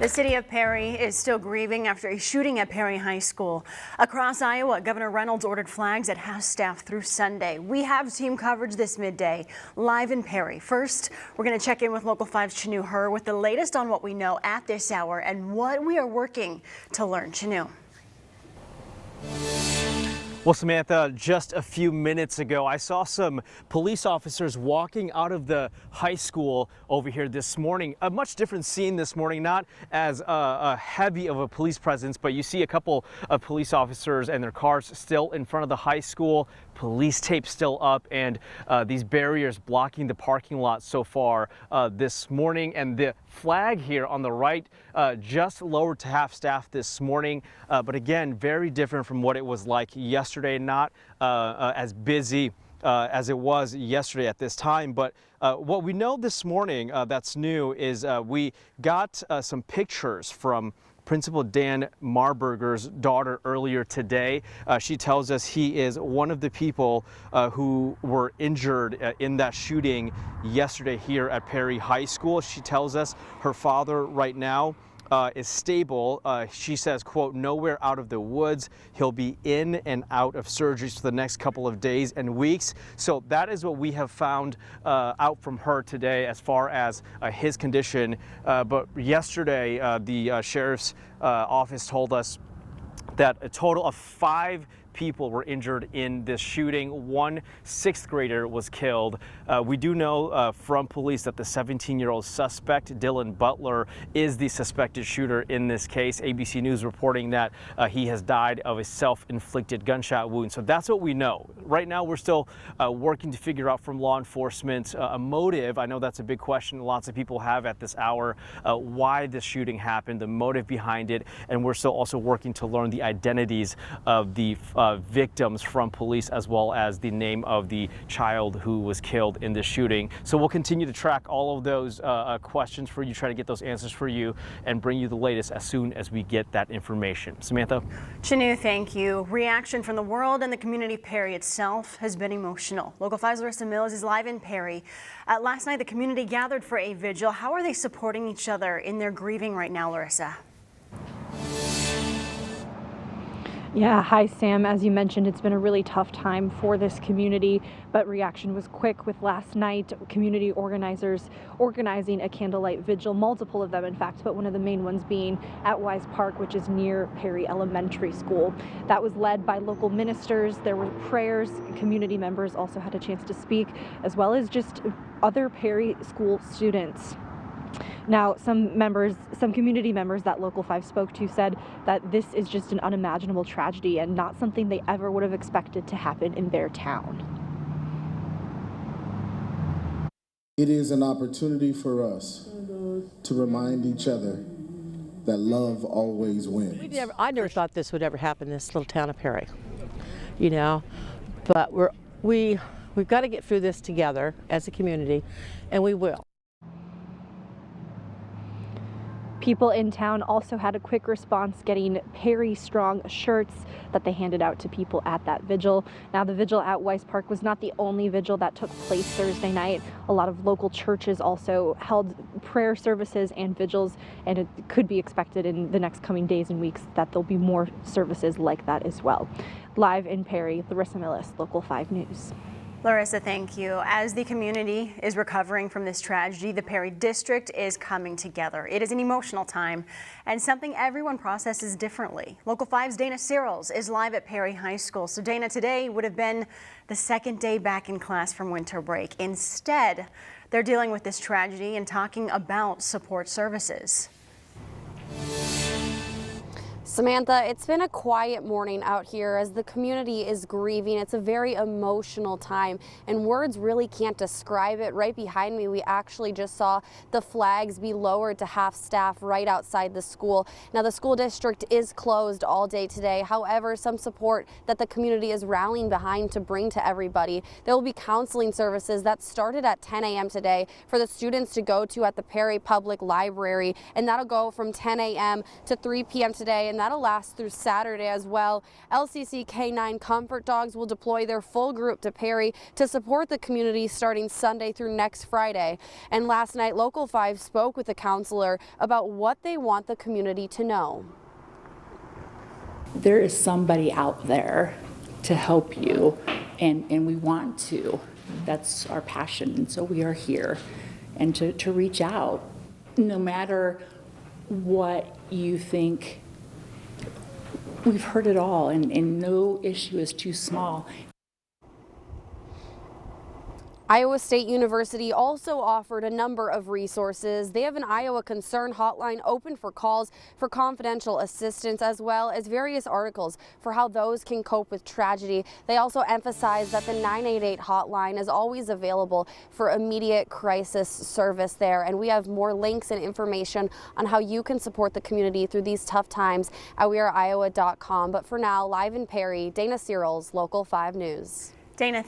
The city of Perry is still grieving after a shooting at Perry High School. Across Iowa, Governor Reynolds ordered flags at half-staff through Sunday. We have team coverage this midday, live in Perry. First, we're going to check in with Local 5's Chanu Her with the latest on what we know at this hour and what we are working to learn. Chanu. Well, Samantha, just a few minutes ago, I saw some police officers walking out of the high school over here this morning. A much different scene this morning, not as heavy of a police presence, but you see a couple of police officers and their cars still in front of the high school. Police tape still up, and these barriers blocking the parking lot so far this morning. And the flag here on the right just lowered to half-staff this morning, but again, very different from what it was like yesterday. Not as busy as it was yesterday at this time, but what we know this morning that's new is we got some pictures from Principal Dan Marburger's daughter earlier today. She tells us he is one of the people who were injured in that shooting yesterday here at Perry High School. She tells us her father right now is stable. She says, quote, nowhere out of the woods. He'll be in and out of surgeries for the next couple of days and weeks. So that is what we have found out from her today as far as his condition. But yesterday, the sheriff's office told us that a total of 5 people were injured in this shooting. One 6th grader was killed. We do know from police that the 17-year-old suspect, Dylan Butler, is the suspected shooter in this case. ABC News reporting that he has died of a self-inflicted gunshot wound. So that's what we know. Right now, we're still working to figure out from law enforcement a motive. I know that's a big question lots of people have at this hour, why this shooting happened, the motive behind it, and we're still also working to learn the identities of the victims from police, as well as the name of the child who was killed in this shooting. So we'll continue to track all of those questions for you, try to get those answers for you, and bring you the latest as soon as we get that information. Samantha? Chanu, thank you. Reaction from the world and the community of Perry itself has been emotional. Local 5's Larissa Mills is live in Perry. Last night, the community gathered for a vigil. How are they supporting each other in their grieving right now, Larissa? Yeah, hi Sam. As you mentioned, it's been a really tough time for this community, but reaction was quick with last night community organizers organizing a candlelight vigil, multiple of them in fact, but one of the main ones being at Wise Park, which is near Perry Elementary School. That was led by local ministers. There were prayers. Community members also had a chance to speak, as well as just other Perry school students. Now, some community members that Local 5 spoke to said that this is just an unimaginable tragedy and not something they ever would have expected to happen in their town. It is an opportunity for us to remind each other that love always wins. I never thought this would ever happen in this little town of Perry, you know, but we've got to get through this together as a community, and we will. People in town also had a quick response, getting Perry Strong shirts that they handed out to people at that vigil. Now, the vigil at Wise Park was not the only vigil that took place Thursday night. A lot of local churches also held prayer services and vigils, and it could be expected in the next coming days and weeks that there'll be more services like that as well. Live in Perry, Larissa Mills, Local 5 News. Larissa, thank you. As the community is recovering from this tragedy, the Perry District is coming together. It is an emotional time and something everyone processes differently. Local 5's Dana Searles is live at Perry High School. So Dana, today would have been the second day back in class from winter break. Instead, they're dealing with this tragedy and talking about support services. Samantha, it's been a quiet morning out here as the community is grieving. It's a very emotional time, and words really can't describe it. Right behind me, we actually just saw the flags be lowered to half-staff right outside the school. Now, the school district is closed all day today. However, some support that the community is rallying behind to bring to everybody. There will be counseling services that started at 10 a.m. today for the students to go to at the Perry Public Library, and that'll go from 10 a.m. to 3 p.m. today, and that'll last through Saturday as well. LCC K9 Comfort Dogs will deploy their full group to Perry to support the community starting Sunday through next Friday. And last night, Local 5 spoke with a counselor about what they want the community to know. There is somebody out there to help you, and we want to. That's our passion, and so we are here. And to reach out, no matter what you think. We've heard it all, and no issue is too small. Iowa State University also offered a number of resources. They have an Iowa Concern hotline open for calls for confidential assistance, as well as various articles for how those can cope with tragedy. They also emphasize that the 988 hotline is always available for immediate crisis service there. And we have more links and information on how you can support the community through these tough times at weareiowa.com. But for now, live in Perry, Dana Searles, Local 5 News. Dana,